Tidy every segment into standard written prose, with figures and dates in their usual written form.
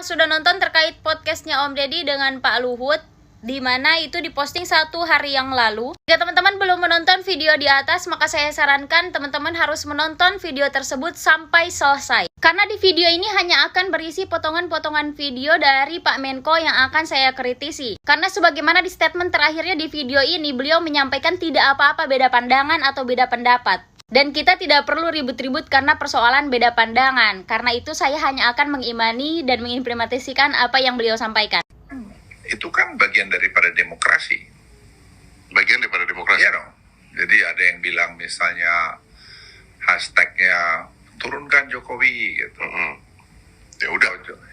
yang sudah nonton terkait podcastnya Om Deddy dengan Pak Luhut, di mana itu diposting 1 hari yang lalu. Jika teman-teman belum menonton video di atas, maka saya sarankan teman-teman harus menonton video tersebut sampai selesai. Karena di video ini hanya akan berisi potongan-potongan video dari Pak Menko yang akan saya kritisi. Karena sebagaimana di statement terakhirnya di video ini, beliau menyampaikan tidak apa-apa beda pandangan atau beda pendapat. Dan kita tidak perlu ribut-ribut karena persoalan beda pandangan. Karena itu saya hanya akan mengimani dan mengimplementasikan apa yang beliau sampaikan. Itu kan bagian daripada demokrasi. Bagian daripada demokrasi. Iya dong. Jadi ada yang bilang misalnya hashtagnya turunkan Jokowi gitu. Ya udah.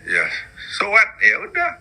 Ya, so what? Ya udah.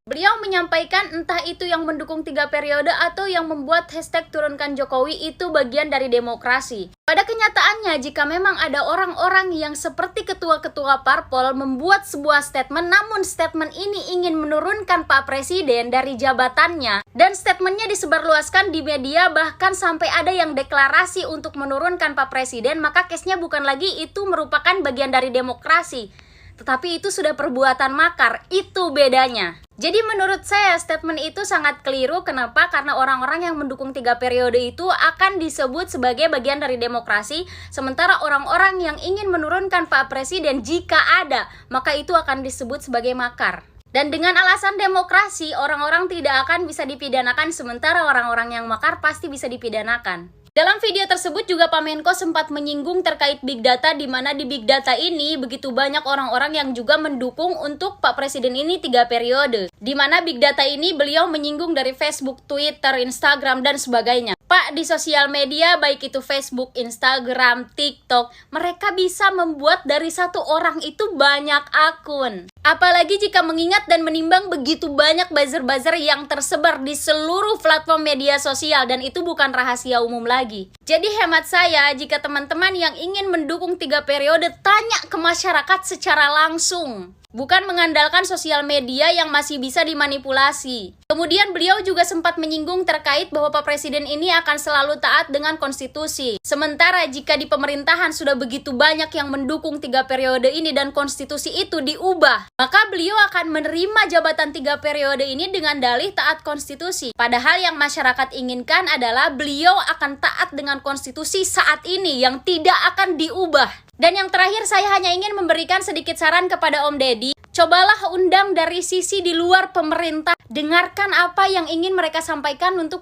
Beliau menyampaikan entah itu yang mendukung 3 periode atau yang membuat hashtag turunkan Jokowi itu bagian dari demokrasi. Pada kenyataannya, jika memang ada orang-orang yang seperti ketua-ketua parpol membuat sebuah statement, namun statement ini ingin menurunkan Pak Presiden dari jabatannya, dan statementnya disebarluaskan di media, bahkan sampai ada yang deklarasi untuk menurunkan Pak Presiden, maka case-nya bukan lagi itu merupakan bagian dari demokrasi, tetapi itu sudah perbuatan makar. Itu bedanya. Jadi menurut saya statement itu sangat keliru. Kenapa? Karena orang-orang yang mendukung 3 periode itu akan disebut sebagai bagian dari demokrasi, sementara orang-orang yang ingin menurunkan Pak Presiden jika ada, maka itu akan disebut sebagai makar. Dan dengan alasan demokrasi, orang-orang tidak akan bisa dipidanakan, sementara orang-orang yang makar pasti bisa dipidanakan. Dalam video tersebut juga Pak Menko sempat menyinggung terkait Big Data, di mana di Big Data ini begitu banyak orang-orang yang juga mendukung untuk Pak Presiden ini 3 periode. Di mana Big Data ini beliau menyinggung dari Facebook, Twitter, Instagram, dan sebagainya. Pak, di sosial media baik itu Facebook, Instagram, TikTok, mereka bisa membuat dari 1 orang itu banyak akun. Apalagi jika mengingat dan menimbang begitu banyak buzzer-buzzer yang tersebar di seluruh platform media sosial, dan itu bukan rahasia umum lagi. Jadi hemat saya, jika teman-teman yang ingin mendukung 3 periode, tanya ke masyarakat secara langsung. Bukan mengandalkan sosial media yang masih bisa dimanipulasi. Kemudian beliau juga sempat menyinggung terkait bahwa Pak Presiden ini akan selalu taat dengan konstitusi. Sementara jika di pemerintahan sudah begitu banyak yang mendukung 3 periode ini dan konstitusi itu diubah, maka beliau akan menerima jabatan 3 periode ini dengan dalih taat konstitusi. Padahal yang masyarakat inginkan adalah beliau akan taat dengan konstitusi saat ini yang tidak akan diubah. Dan yang terakhir, saya hanya ingin memberikan sedikit saran kepada Om Deddy. Cobalah undang dari sisi di luar pemerintah. Dengarkan apa yang ingin mereka sampaikan untuk